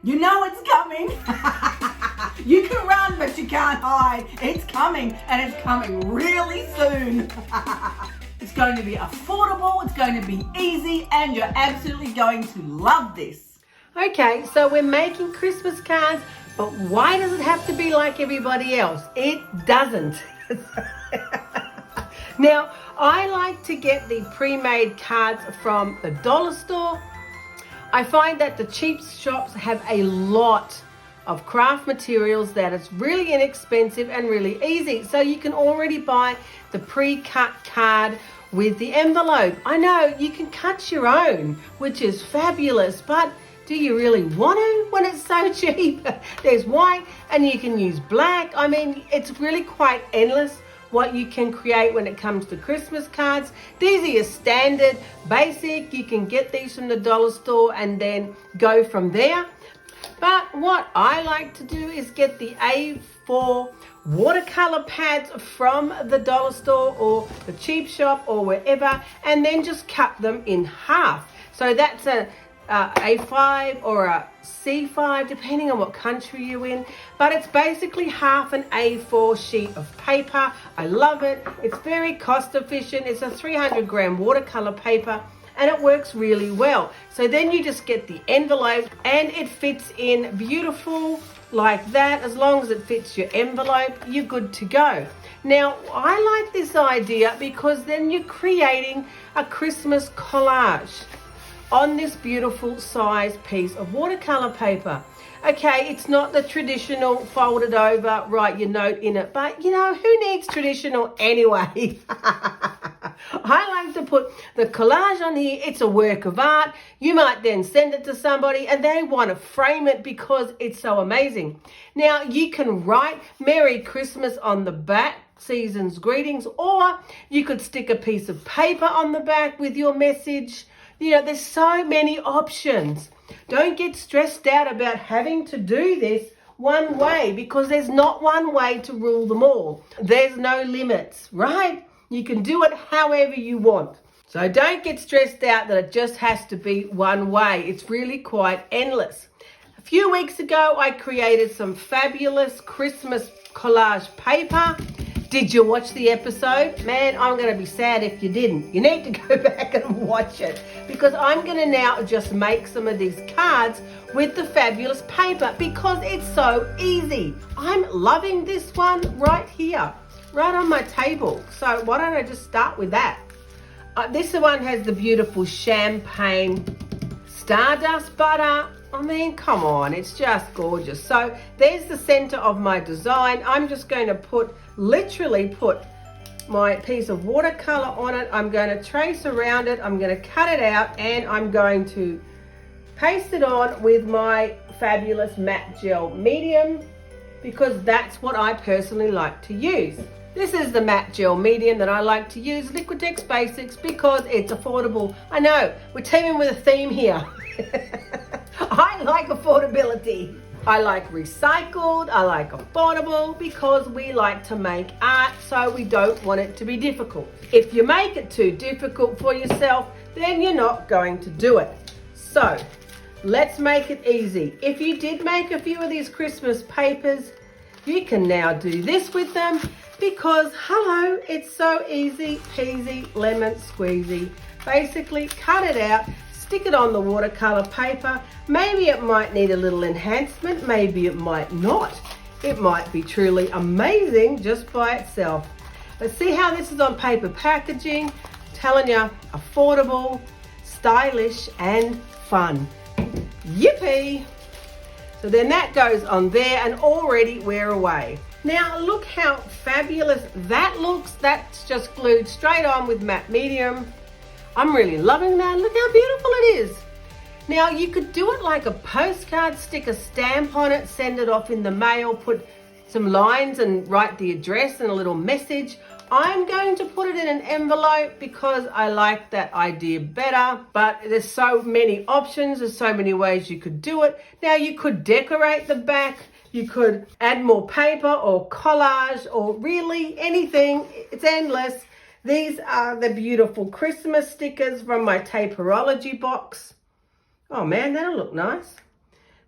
You know it's coming. You can run, but you can't hide. It's coming, and it's coming really soon. It's going to be affordable, it's going to be easy, and you're absolutely going to love this. Okay, so we're making Christmas cards, but why does it have to be like everybody else? It doesn't. Now, I like to get the pre-made cards from the dollar store. I find that the cheap shops have a lot of craft materials that it's really inexpensive and really easy. So you can already buy the pre-cut card with the envelope. I know you can cut your own, which is fabulous, but do you really want to when it's so cheap? There's white and you can use black. I mean, it's really quite endless what you can create when it comes to Christmas cards. These are your standard basic. You can get these from the dollar store and then go from there. But what I like to do is get the A4 watercolor pads from the dollar store or the cheap shop or wherever, and then just cut them in half. So that's a A5 or a C5, depending on what country you're in, but it's basically half an A4 sheet of paper. I love it. It's very cost efficient. It's a 300 gram watercolor paper and it works really well. So then you just get the envelope and it fits in beautiful like that. As long as it fits your envelope, you're good to go. Now, I like this idea because then you're creating a Christmas collage on this beautiful size piece of watercolor paper. Okay, it's not the traditional folded over, write your note in it, but you know, who needs traditional anyway? I like to put the collage on here. It's a work of art. You might then send it to somebody and they want to frame it because it's so amazing. Now, you can write Merry Christmas on the back, season's greetings, or you could stick a piece of paper on the back with your message. You know, there's so many options. Don't get stressed out about having to do this one way because there's not one way to rule them all. There's no limits, right? You can do it however you want. So don't get stressed out that it just has to be one way. It's really quite endless. A few weeks ago, I created some fabulous Christmas collage paper. Did you watch the episode? Man, I'm going to be sad if you didn't. You need to go back and watch it because I'm going to now just make some of these cards with the fabulous paper because it's so easy. I'm loving this one right here, right on my table. So why don't I just start with that? This one has the beautiful champagne stardust butter. I mean, come on, it's just gorgeous. So there's the center of my design. I'm just going to literally put my piece of watercolor on it. I'm going to trace around it. I'm going to cut it out and I'm going to paste it on with my fabulous matte gel medium because that's what I personally like to use. This is the matte gel medium that I like to use, Liquitex Basics, because it's affordable. I know, we're teaming with a theme here. I like affordability. I like recycled, I like affordable because we like to make art, so we don't want it to be difficult. If you make it too difficult for yourself, then you're not going to do it. So let's make it easy. If you did make a few of these Christmas papers, you can now do this with them because, hello, it's so easy peasy lemon squeezy. Basically, cut it out, stick it on the watercolor paper. Maybe it might need a little enhancement, maybe it might not. It might be truly amazing just by itself. But see how this is on paper packaging? I'm telling you, affordable, stylish, and fun. Yippee! So then that goes on there and already we're away. Now look how fabulous that looks. That's just glued straight on with matte medium. I'm really loving that. Look how beautiful it is. Now you could do it like a postcard, stick a stamp on it, send it off in the mail, put some lines and write the address and a little message. I'm going to put it in an envelope because I like that idea better, but there's so many options, there's so many ways you could do it. Now you could decorate the back, you could add more paper or collage or really anything, it's endless. These are the beautiful Christmas stickers from my Taperology box. Oh man, that'll look nice.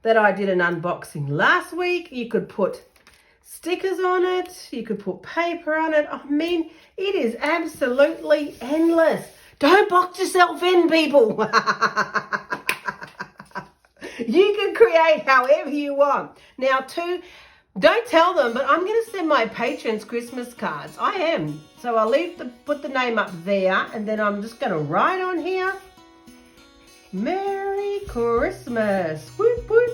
that I did an unboxing last week. You could put stickers on it. You could put paper on it. I mean, it is absolutely endless. Don't box yourself in, people. You can create however you want. Now, don't tell them, but I'm going to send my patrons Christmas cards. I am. So I'll put the name up there, and then I'm just going to write on here, Merry Christmas. Whoop, whoop.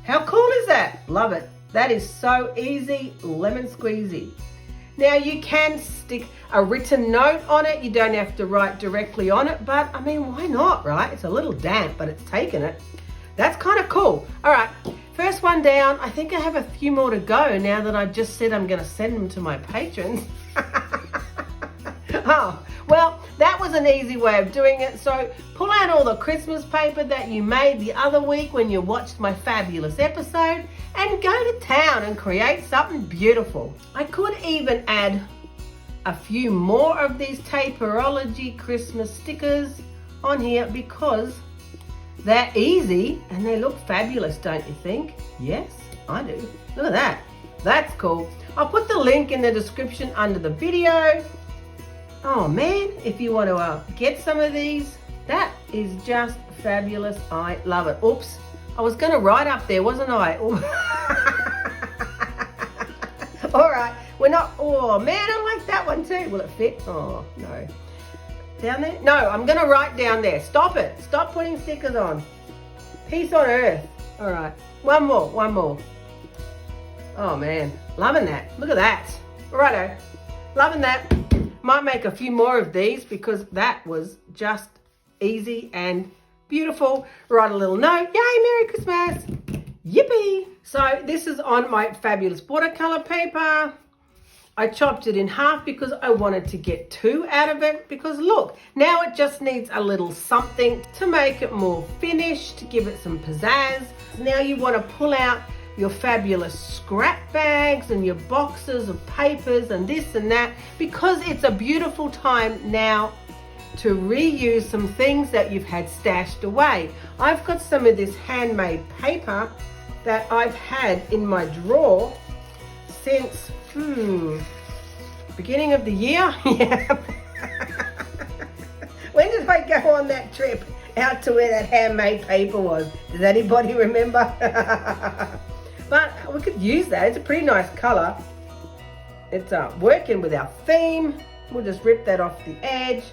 How cool is that? Love it. That is so easy, lemon squeezy. Now you can stick a written note on it. You don't have to write directly on it, but I mean, why not, right? It's a little damp, but it's taken it. That's kind of cool. All right, first one down. I think I have a few more to go now that I just said I'm going to send them to my patrons. Oh, well, that was an easy way of doing it. So pull out all the Christmas paper that you made the other week when you watched my fabulous episode and go to town and create something beautiful. I could even add a few more of these Taperology Christmas stickers on here because they're easy and they look fabulous, don't you think? Yes, I do. Look at that. That's cool. I'll put the link in the description under the video. Oh man, if you want to get some of these, that is just fabulous. I love it. Oops, I was going to write up there, wasn't I? All right, we're not, oh man, I like that one too. Will it fit? Oh, no. Down there? No, I'm going to write down there. Stop it. Stop putting stickers on. Peace on earth. All right, one more. Oh man, loving that. Look at that. Righto, loving that. Might make a few more of these because that was just easy and beautiful. Write a little note. Yay, Merry Christmas. Yippee. So this is on my fabulous watercolor paper. I chopped it in half because I wanted to get 2 out of it because look, now it just needs a little something to make it more finished, to give it some pizzazz. Now you want to pull out your fabulous scrap bags and your boxes of papers and this and that because it's a beautiful time now to reuse some things that you've had stashed away. I've got some of this handmade paper that I've had in my drawer since beginning of the year. Yeah. When did I go on that trip out to where that handmade paper was? Does anybody remember? But we could use that. It's a pretty nice color. It's working with our theme. We'll just rip that off the edge.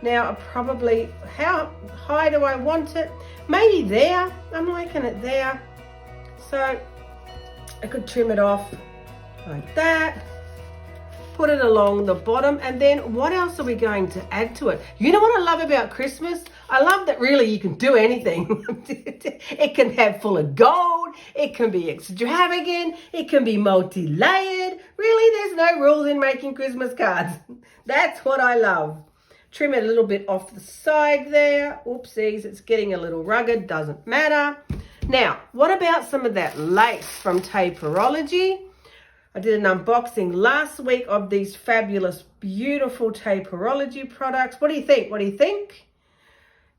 Now, probably, how high do I want it? Maybe there. I'm liking it there. So I could trim it off like that. Put it along the bottom, and then what else are we going to add to it? You know what I love about Christmas? I love that really you can do anything. It can have full of gold, it can be extravagant, it can be multi-layered. Really, there's no rules in making Christmas cards. That's what I love. Trim it a little bit off the side there. Oopsies, it's getting a little rugged, doesn't matter. Now, what about some of that lace from Taperology? I did an unboxing last week of these fabulous, beautiful Taperology products. What do you think? What do you think?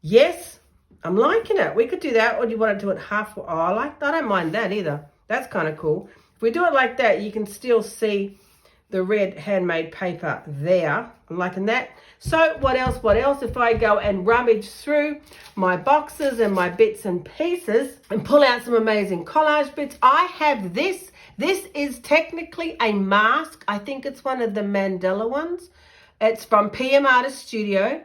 Yes, I'm liking it. We could do that, or do you want to do it half? Oh, I don't mind that either. That's kind of cool. If we do it like that, you can still see the red handmade paper there. I'm liking that. So what else? What else? If I go and rummage through my boxes and my bits and pieces and pull out some amazing collage bits, I have this. This is technically a mask. I think it's one of the Mandela ones. It's from PM Artist Studio.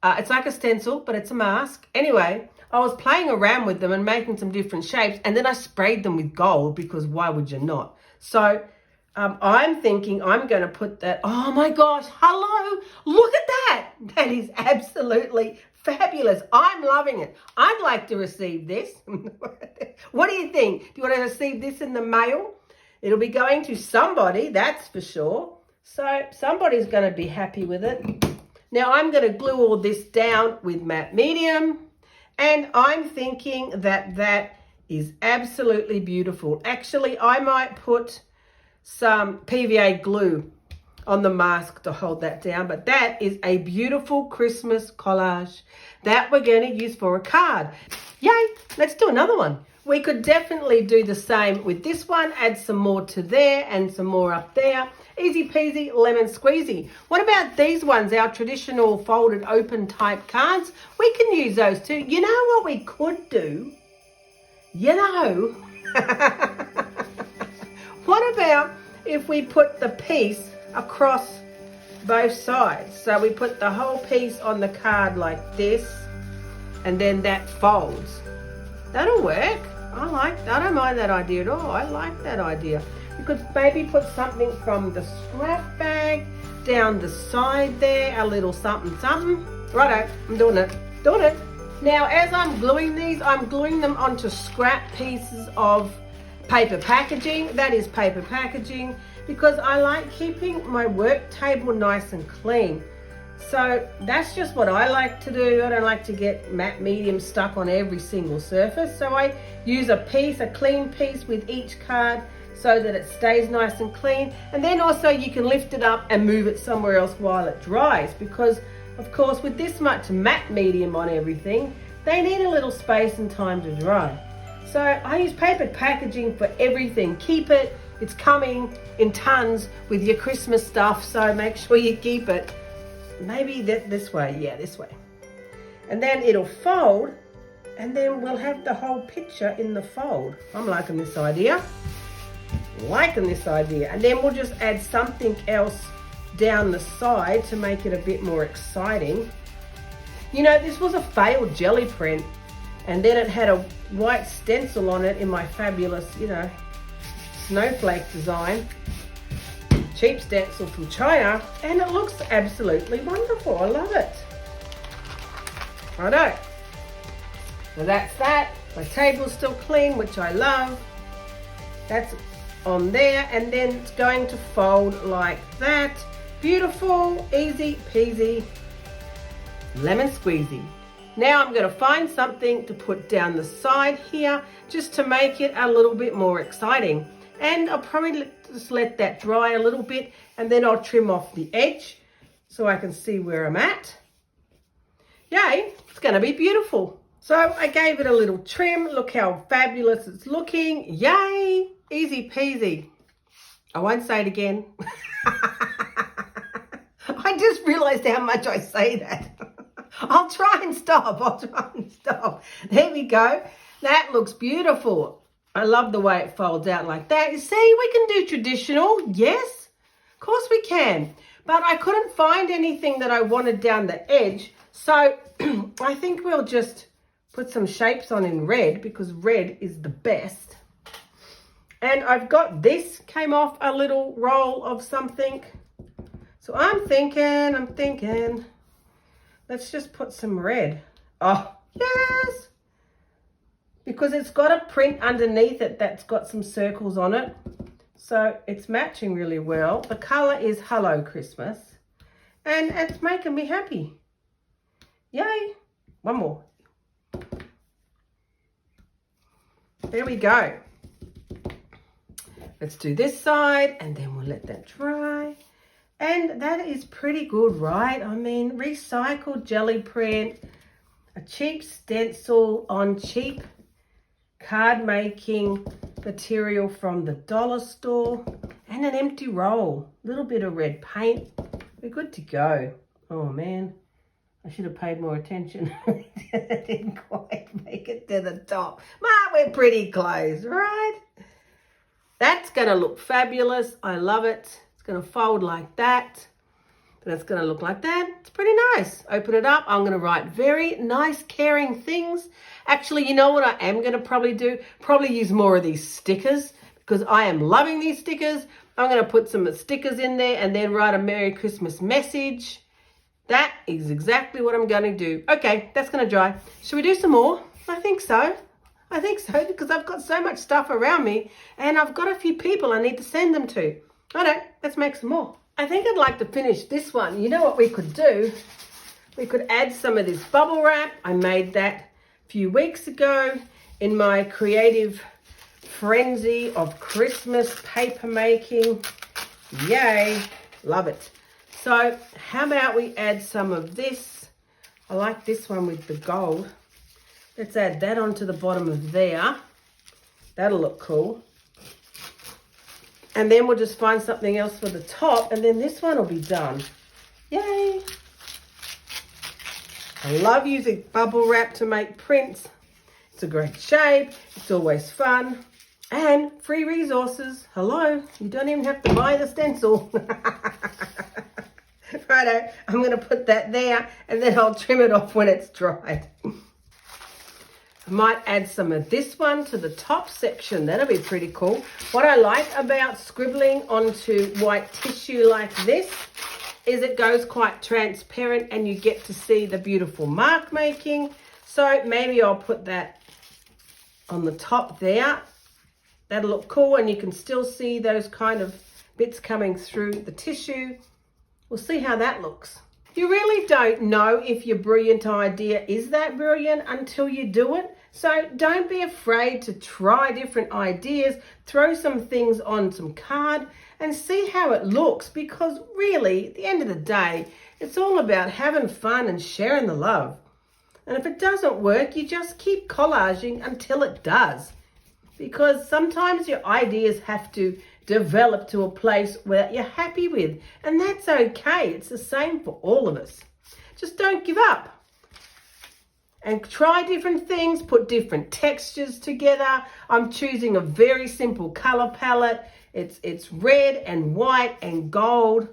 It's like a stencil, but it's a mask. Anyway, I was playing around with them and making some different shapes, and then I sprayed them with gold because why would you not? So I'm thinking I'm going to put that. Oh my gosh, hello, look at that. That is absolutely fabulous. I'm loving it. I'd like to receive this. What do you think? Do you want to receive this in the mail? It'll be going to somebody, that's for sure. So somebody's going to be happy with it. Now I'm going to glue all this down with matte medium, and I'm thinking that that is absolutely beautiful. Actually, I might put some PVA glue on the mask to hold that down. But that is a beautiful Christmas collage that we're going to use for a card. Yay, let's do another one. We could definitely do the same with this one, add some more to there and some more up there. Easy peasy, lemon squeezy. What about these ones, our traditional folded open type cards? We can use those too. You know what we could do? You know, what about if we put the piece across both sides? So we put the whole piece on the card like this, and then that folds. That'll work. I don't mind that idea at all. I like that idea. You could maybe put something from the scrap bag down the side there, a little something, something. Righto, I'm doing it. Now, as I'm gluing these, I'm gluing them onto scrap pieces of paper packaging. That is paper packaging, because I like keeping my work table nice and clean. So that's just what I like to do. I don't like to get matte medium stuck on every single surface. So I use a clean piece with each card so that it stays nice and clean. And then also you can lift it up and move it somewhere else while it dries, because of course with this much matte medium on everything, they need a little space and time to dry. So I use paper packaging for everything. Keep it. It's coming in tons with your Christmas stuff, so make sure you keep it. Maybe this way, yeah, this way. And then it'll fold, and then we'll have the whole picture in the fold. I'm liking this idea. And then we'll just add something else down the side to make it a bit more exciting. You know, this was a failed jelly print, and then it had a white stencil on it in my fabulous, you know, snowflake design. Cheap stencil from China, and it looks absolutely wonderful. I love it. Righto. So that's that. My table's still clean, which I love. That's on there, and then it's going to fold like that. Beautiful, easy peasy, lemon squeezy. Now I'm going to find something to put down the side here just to make it a little bit more exciting. And I'll probably just let that dry a little bit, and then I'll trim off the edge so I can see where I'm at. Yay, it's going to be beautiful. So I gave it a little trim. Look how fabulous it's looking. Yay, easy peasy. I won't say it again. I just realized how much I say that. I'll try and stop. There we go. That looks beautiful. I love the way it folds out like that. You see, we can do traditional. Yes, of course we can. But I couldn't find anything that I wanted down the edge. So I think we'll just put some shapes on in red, because red is the best. And I've got this, came off a little roll of something. So I'm thinking, let's just put some red. Oh, yes. Because it's got a print underneath it that's got some circles on it. So it's matching really well. The colour is Hello Christmas. And it's making me happy. Yay. One more. There we go. Let's do this side, and then we'll let that dry. And that is pretty good, right? I mean, recycled jelly print, a cheap stencil on cheap card making material from the dollar store, and an empty roll, a little bit of red paint. We're good to go. Oh man, I should have paid more attention. I didn't quite make it to the top, but we're pretty close, right? That's gonna look fabulous. I love it. It's gonna fold like that. That's going to look like that. It's pretty nice. Open it up. I'm going to write very nice, caring things. Actually, you know what I am going to probably do? Probably use more of these stickers, because I am loving these stickers. I'm going to put some stickers in there and then write a Merry Christmas message. That is exactly what I'm going to do. Okay, that's going to dry. Should we do some more? I think so. Because I've got so much stuff around me, and I've got a few people I need to send them to. All right, let's make some more. I think I'd like to finish this one. You know what we could do? We could add some of this bubble wrap. I made that a few weeks ago in my creative frenzy of Christmas paper making. Yay. Love it. So how about we add some of this? I like this one with the gold. Let's add that onto the bottom of there. That'll look cool. And then we'll just find something else for the top, and then this one will be done. Yay! I love using bubble wrap to make prints. It's a great shape. It's always fun. And free resources. Hello, you don't even have to buy the stencil. Righto, I'm going to put that there, and then I'll trim it off when it's dried. I might add some of this one to the top section. That'll be pretty cool. What I like about scribbling onto white tissue like this is it goes quite transparent and you get to see the beautiful mark making. So maybe I'll put that on the top there. That'll look cool, and you can still see those kind of bits coming through the tissue. We'll see how that looks. You really don't know if your brilliant idea is that brilliant until you do it. So don't be afraid to try different ideas, throw some things on some card and see how it looks, because really, at the end of the day, it's all about having fun and sharing the love. And if it doesn't work, you just keep collaging until it does. Because sometimes your ideas have to develop to a place where you're happy with, and that's okay. It's the same for all of us. Just don't give up. And try different things, put different textures together. I'm choosing a very simple color palette. It's red and white and gold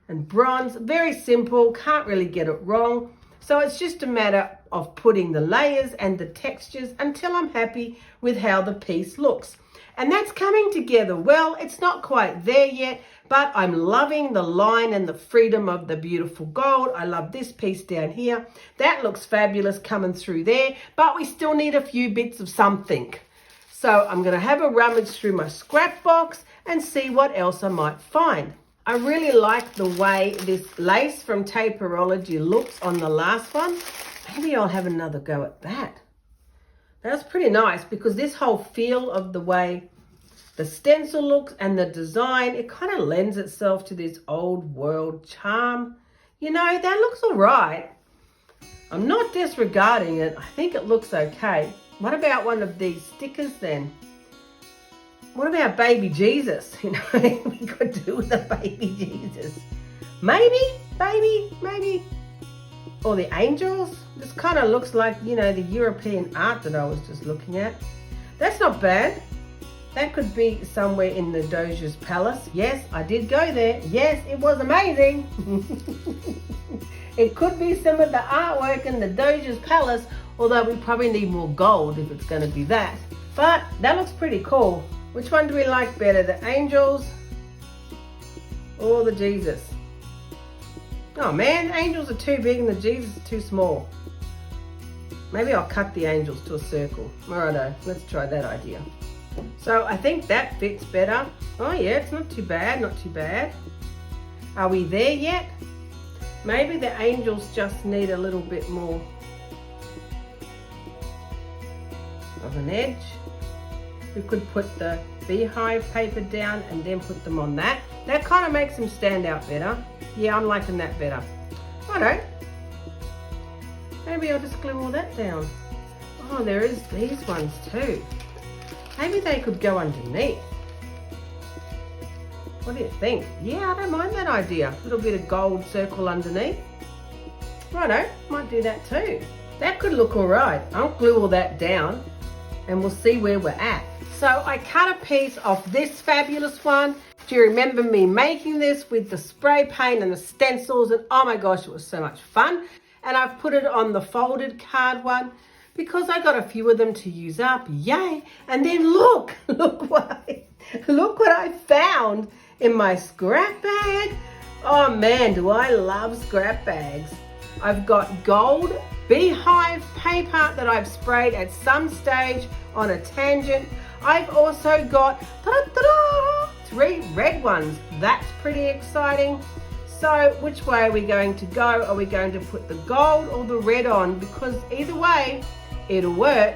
and bronze. Very simple, can't really get it wrong. So it's just a matter of putting the layers and the textures until I'm happy with how the piece looks. And that's coming together well. It's not quite there yet, but I'm loving the line and the freedom of the beautiful gold. I love this piece down here. That looks fabulous coming through there, but we still need a few bits of something. So I'm going to have a rummage through my scrap box and see what else I might find. I really like the way this lace from Taperology looks on the last one. Maybe I'll have another go at that. That's pretty nice, because this whole feel of the way the stencil looks and the design, it kind of lends itself to this old world charm. You know, that looks all right. I'm not disregarding it. I think it looks okay. What about one of these stickers then? What about baby Jesus? You know, we could do with a baby Jesus. Maybe. Or the angels. This kind of looks like, you know, the European art that I was just looking at. That's not bad. That could be somewhere in the Doge's palace. Yes, I did go there. Yes, it was amazing. It could be some of the artwork in the Doge's palace, although we probably need more gold if it's going to be that. But that looks pretty cool. Which one do we like better, the angels or the Jesus? Oh man, the angels are too big and the Jesus is too small. Maybe I'll cut the angels to a circle. Alrighto, let's try that idea. So I think that fits better. Oh yeah, it's not too bad, not too bad. Are we there yet? Maybe the angels just need a little bit more of an edge. We could put the beehive paper down and then put them on that. That kind of makes them stand out better. Yeah, I'm liking that better. Righto. Maybe I'll just glue all that down. Oh, there is these ones too. Maybe they could go underneath. What do you think? Yeah, I don't mind that idea. A little bit of gold circle underneath. Righto, might do that too. That could look all right. I'll glue all that down and we'll see where we're at. So I cut a piece of this fabulous one. Do you remember me making this with the spray paint and the stencils? And oh my gosh, it was so much fun. And I've put it on the folded card one because I got a few of them to use up. Yay! And then look what I found in my scrap bag. Oh man, do I love scrap bags. I've got gold beehive paper that I've sprayed at some stage on a tangent. I've also got 3 red ones. That's pretty exciting. So which way are we going to go? Are we going to put the gold or the red on? Because either way, it'll work.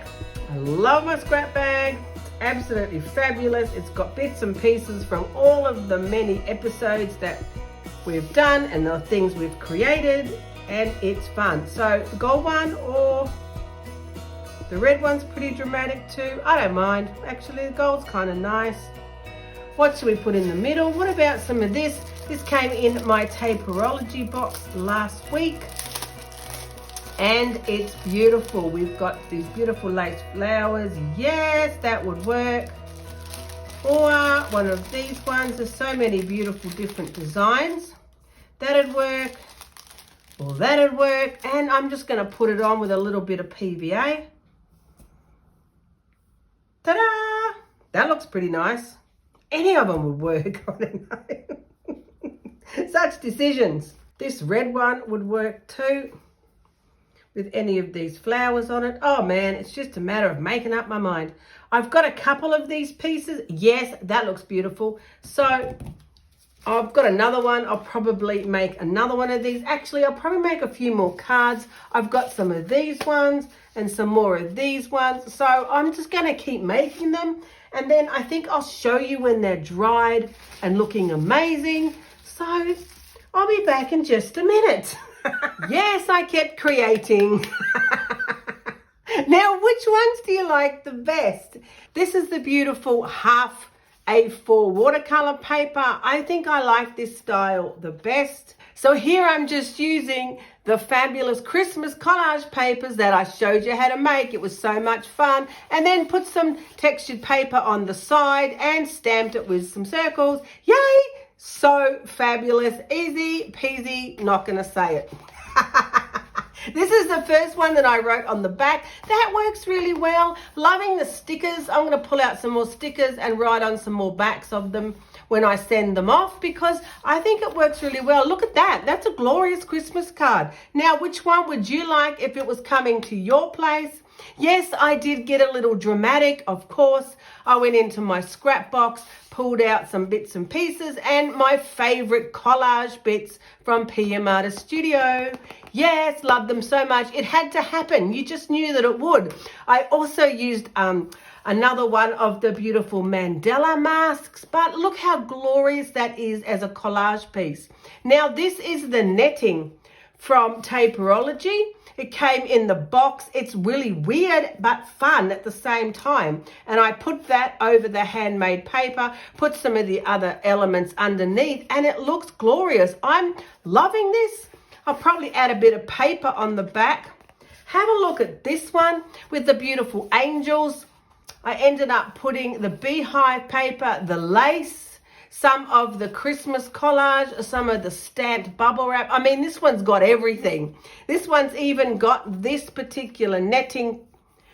I love my scrap bag. It's absolutely fabulous. It's got bits and pieces from all of the many episodes that we've done and the things we've created, and it's fun. So the gold one or the red one's pretty dramatic too. I don't mind. Actually, the gold's kind of nice. What should we put in the middle? What about some of this? This came in my Paperology box last week. And it's beautiful. We've got these beautiful lace flowers. Yes, that would work. Or one of these ones. There's so many beautiful different designs. That'd work. Or that'd work. And I'm just going to put it on with a little bit of PVA. Ta-da! That looks pretty nice. Any of them would work. I don't know. Such decisions. This red one would work too, with any of these flowers on it. Oh man, it's just a matter of making up my mind. I've got a couple of these pieces. Yes, that looks beautiful. So I've got another one. I'll probably make another one of these. Actually, I'll probably make a few more cards. I've got some of these ones and some more of these ones. So I'm just going to keep making them. And then I think I'll show you when they're dried and looking amazing. So I'll be back in just a minute. Yes, I kept creating. Now, which ones do you like the best? This is the beautiful half A4 watercolor paper. I think I like this style the best. So here I'm just using the fabulous Christmas collage papers that I showed you how to make. It was so much fun. And then put some textured paper on the side and stamped it with some circles. Yay! So fabulous. Easy peasy, not gonna say it. This is the first one that I wrote on the back. That works really well. Loving the stickers. I'm going to pull out some more stickers and write on some more backs of them when I send them off, because I think it works really well. Look at that. That's a glorious Christmas card. Now, which one would you like if it was coming to your place? Yes, I did get a little dramatic, of course. I went into my scrap box, pulled out some bits and pieces, and my favorite collage bits from PM Artist Studio. Yes, love them so much. It had to happen. You just knew that it would. I also used another one of the beautiful Mandela masks, but look how glorious that is as a collage piece. Now, this is the netting from Paperology. It came in the box. It's really weird but fun at the same time. And I put that over the handmade paper, put some of the other elements underneath, and it looks glorious. I'm loving this. I'll probably add a bit of paper on the back. Have a look at this one with the beautiful angels. I ended up putting the beehive paper, the lace, some of the Christmas collage, some of the stamped bubble wrap. I mean, this one's got everything. This one's even got this particular netting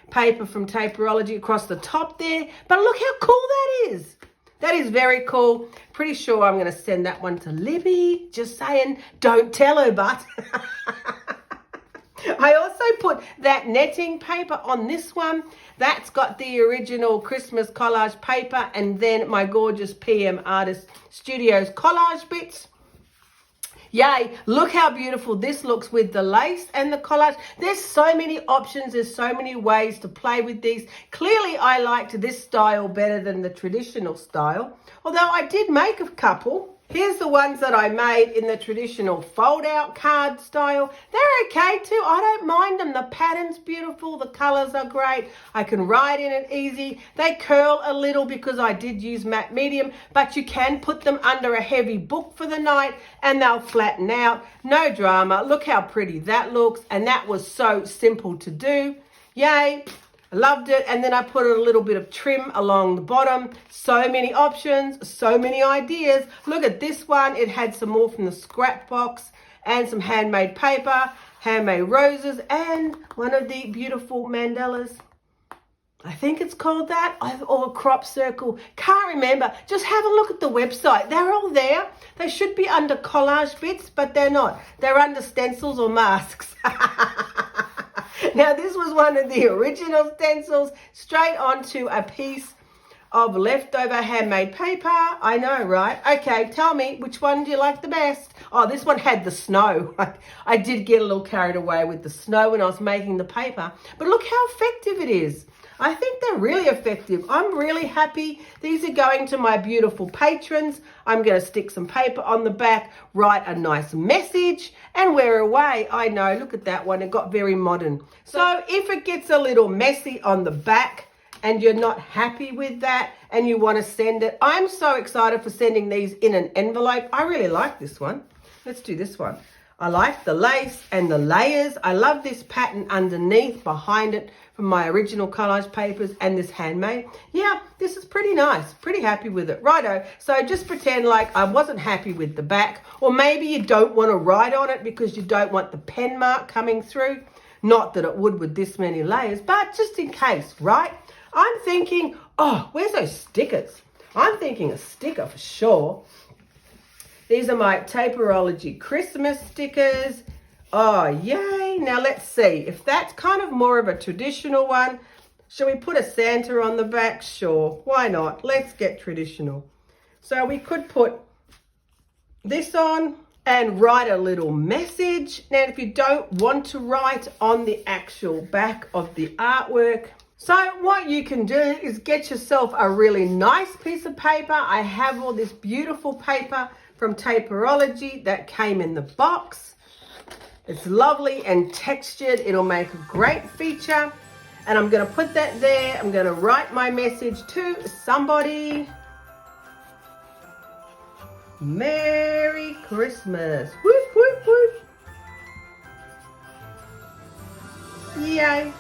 paper from Paperology across the top there. But look how cool that is. That is very cool. Pretty sure I'm going to send that one to Libby. Just saying, don't tell her, but... I also put that netting paper on this one. That's got the original Christmas collage paper and then my gorgeous PM Artist Studios collage bits. Yay, look how beautiful this looks with the lace and the collage. There's so many options. There's so many ways to play with these. Clearly, I liked this style better than the traditional style, although I did make a couple. Here's the ones that I made in the traditional fold-out card style. They're okay too. I don't mind them. The pattern's beautiful. The colors are great. I can write in it easy. They curl a little because I did use matte medium, but you can put them under a heavy book for the night and they'll flatten out. No drama. Look how pretty that looks. And that was so simple to do. Yay. I loved it. And then I put a little bit of trim along the bottom. So many options, so many ideas. Look at this one. It had some more from the scrap box and some handmade paper, handmade roses, and one of the beautiful mandalas. I think it's called that, or a crop circle. Can't remember. Just have a look at the website. They're all there. They should be under collage bits, but they're not. They're under stencils or masks. Now, this was one of the original stencils, straight onto a piece of leftover handmade paper. I know, right? Okay, tell me, which one do you like the best? Oh, this one had the snow. I did get a little carried away with the snow when I was making the paper, but look how effective it is. I think they're really effective. I'm really happy. These are going to my beautiful patrons. I'm going to stick some paper on the back, write a nice message, and we're away. I know, look at that one. It got very modern. So if it gets a little messy on the back and you're not happy with that and you want to send it, I'm so excited for sending these in an envelope. I really like this one. Let's do this one. I like the lace and the layers. I love this pattern underneath, behind it, from my original collage papers and this handmade. Yeah, this is pretty nice. Pretty happy with it. Righto. So just pretend like I wasn't happy with the back, or maybe you don't want to write on it because you don't want the pen mark coming through. Not that it would with this many layers, but just in case, right? I'm thinking, oh, where's those stickers? I'm thinking a sticker for sure. These are my Taperology Christmas stickers. Oh, yay. Now let's see. If that's kind of more of a traditional one, shall we put a Santa on the back? Sure. Why not? Let's get traditional. So we could put this on and write a little message. Now, if you don't want to write on the actual back of the artwork, so what you can do is get yourself a really nice piece of paper. I have all this beautiful paper from Taperology that came in the box. It's lovely and textured. It'll make a great feature. And I'm going to put that there. I'm going to write my message to somebody. Merry Christmas. Whoop, whoop, whoop. Yay.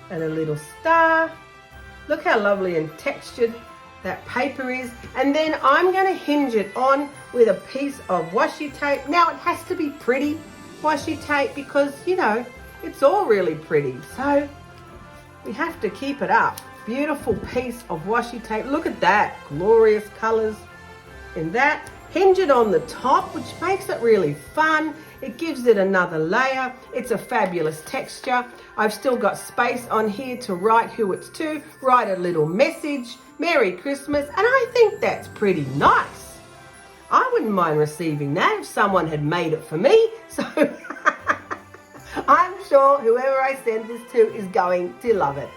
And a little star. Look how lovely and textured that paper is. And then I'm going to hinge it on with a piece of washi tape. Now it has to be pretty washi tape because, you know, it's all really pretty. So we have to keep it up. Beautiful piece of washi tape. Look at that. Glorious colors in that. Hinge it on the top, which makes it really fun. It gives it another layer. It's a fabulous texture. I've still got space on here to write who it's to, write a little message, Merry Christmas, and I think that's pretty nice. I wouldn't mind receiving that if someone had made it for me. So I'm sure whoever I send this to is going to love it.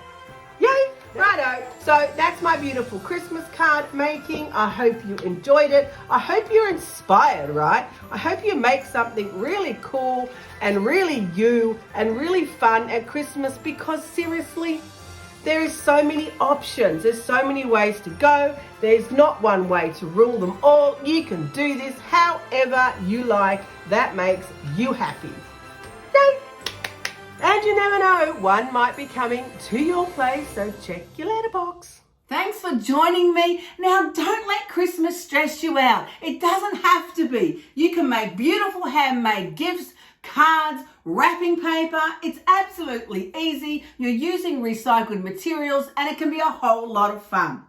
Yay! Righto, so that's my beautiful Christmas card making. I hope you enjoyed it. I hope you're inspired, right? I hope you make something really cool and really you and really fun at Christmas, because seriously, there is so many options. There's so many ways to go. There's not one way to rule them all. You can do this however you like. That makes you happy. Yay! And you never know, one might be coming to your place, so check your letterbox. Thanks for joining me. Now, don't let Christmas stress you out. It doesn't have to be. You can make beautiful handmade gifts, cards, wrapping paper. It's absolutely easy. You're using recycled materials and it can be a whole lot of fun.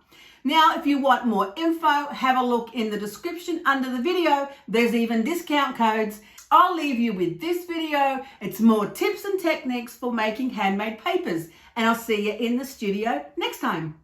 Now, if you want more info, have a look in the description under the video. There's even discount codes. I'll leave you with this video. It's more tips and techniques for making handmade papers, and I'll see you in the studio next time.